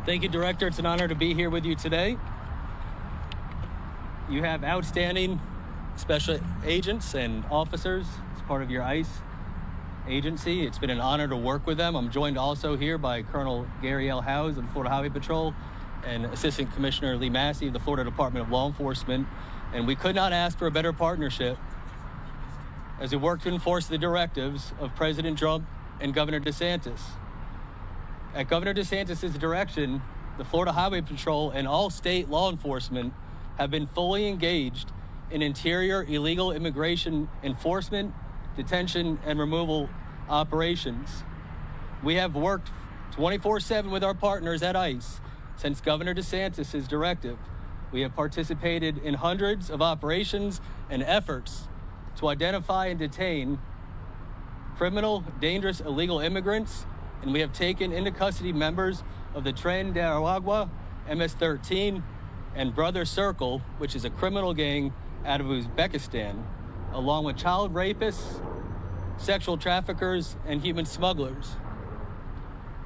Thank you, Director. It's an honor to be here with you today. You have outstanding special agents and officers as part of your ICE agency. It's been an honor to work with them. I'm joined also here by Colonel Gary L. Howes of the Florida Highway Patrol and Assistant Commissioner Lee Massey of the Florida Department of Law Enforcement. And we could not ask for a better partnership as we work to enforce the directives of President Trump and Governor DeSantis. At Governor DeSantis' direction, the Florida Highway Patrol and all state law enforcement have been fully engaged in interior illegal immigration enforcement, detention, and removal operations. We have worked 24/7 with our partners at ICE since Governor DeSantis' directive. We have participated in hundreds of operations and efforts to identify and detain criminal, dangerous, illegal immigrants, and we have taken into custody members of the Tren de Aragua, MS-13, and Brother Circle, which is a criminal gang out of Uzbekistan, along with child rapists, sexual traffickers, and human smugglers.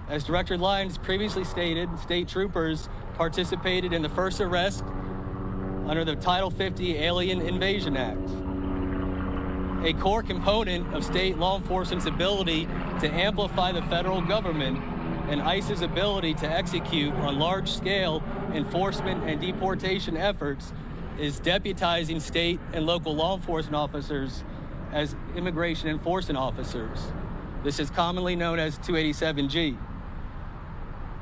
As Director Lyons previously stated, state troopers participated in the first arrest under the Title 50 Alien Invasion Act. A core component of state law enforcement's ability to amplify the federal government and ICE's ability to execute on large-scale enforcement and deportation efforts is deputizing state and local law enforcement officers as immigration enforcement officers. This is commonly known as 287G.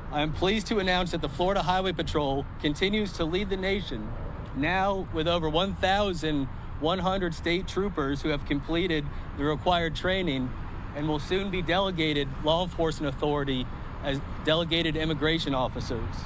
I am pleased to announce that the Florida Highway Patrol continues to lead the nation, now with over 1,100 state troopers who have completed the required training and will soon be delegated law enforcement authority as delegated immigration officers.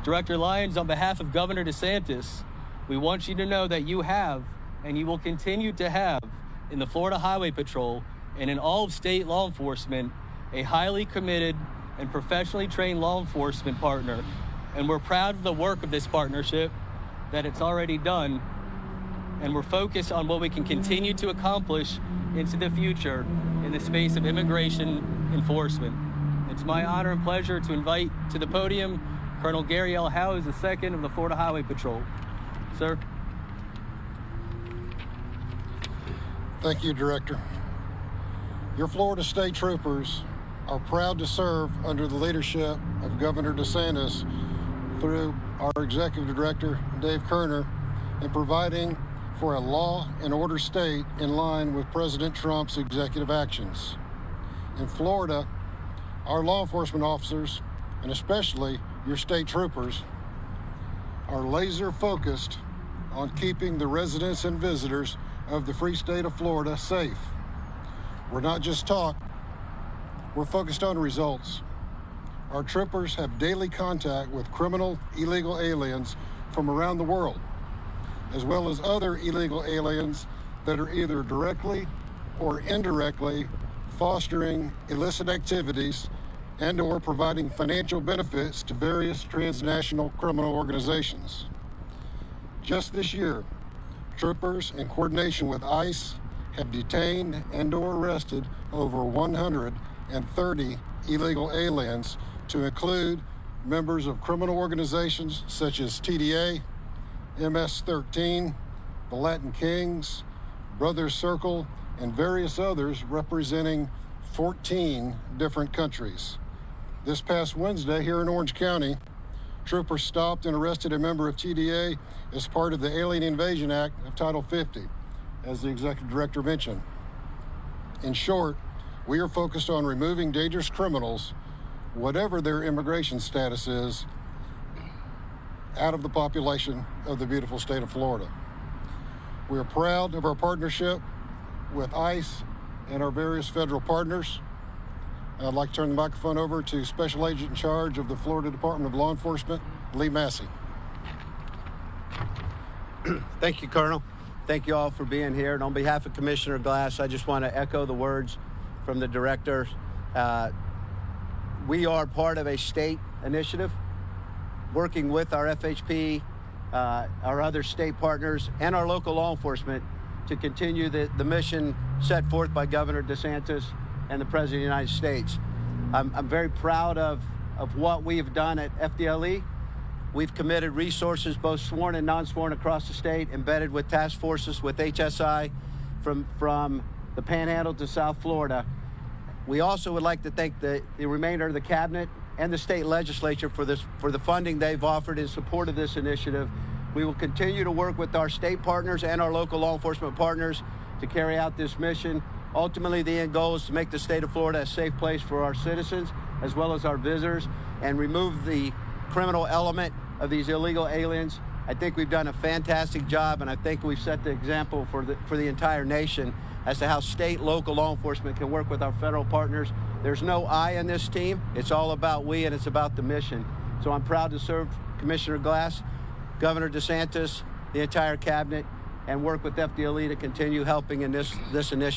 Director Lyons, on behalf of Governor DeSantis, we want you to know that you have, and you will continue to have, in the Florida Highway Patrol and in all of state law enforcement, a highly committed and professionally trained law enforcement partner. And we're proud of the work of this partnership, that it's already done, and we're focused on what we can continue to accomplish into the future in the space of immigration enforcement. It's my honor and pleasure to invite to the podium Colonel Gary L. Howes, II of the Florida Highway Patrol. Sir. Thank you, Director. Your Florida State Troopers are proud to serve under the leadership of Governor DeSantis through our Executive Director, Dave Kerner, in providing for a law and order state in line with President Trump's executive actions. In Florida, our law enforcement officers, and especially your state troopers, are laser focused on keeping the residents and visitors of the free state of Florida safe. We're not just talk, we're focused on results. Our troopers have daily contact with criminal illegal aliens from around the world, as well as other illegal aliens that are either directly or indirectly fostering illicit activities and or providing financial benefits to various transnational criminal organizations. Just this year, troopers in coordination with ICE have detained and or arrested over 130 illegal aliens, to include members of criminal organizations such as TDA, MS-13, the Latin Kings, Brother Circle, and various others representing 14 different countries. This past Wednesday here in Orange County, troopers stopped and arrested a member of TDA as part of the Alien Invasion Act of Title 50, as the Executive Director mentioned. In short, we are focused on removing dangerous criminals, whatever their immigration status is, out of the population of the beautiful state of Florida. We are proud of our partnership with ICE and our various federal partners. I'd like to turn the microphone over to Special Agent in charge of the Florida Department of Law Enforcement, Lee Massey. Thank you, Colonel. Thank you all for being here. And on behalf of Commissioner Glass, I just want to echo the words from the Director. We are part of a state initiative working with our FHP, our other state partners, and our local law enforcement to continue the mission set forth by Governor DeSantis and the President of the United States. I'm very proud of of what we've done at FDLE. We've committed resources, both sworn and non-sworn, across the state, embedded with task forces, with HSI, from the Panhandle to South Florida. We also would like to thank the remainder of the cabinet and the state legislature for the funding they've offered in support of this initiative. We will continue to work with our state partners and our local law enforcement partners to carry out this mission. Ultimately, the end goal is to make the state of Florida a safe place for our citizens as well as our visitors, and remove the criminal element of these illegal aliens. I think we've done a fantastic job, and I think we've set the example for the entire nation as to how state, local law enforcement can work with our federal partners. There's no I in this team. It's all about we, and it's about the mission. So I'm proud to serve Commissioner Glass, Governor DeSantis, the entire cabinet, and work with FDLE to continue helping in this initiative.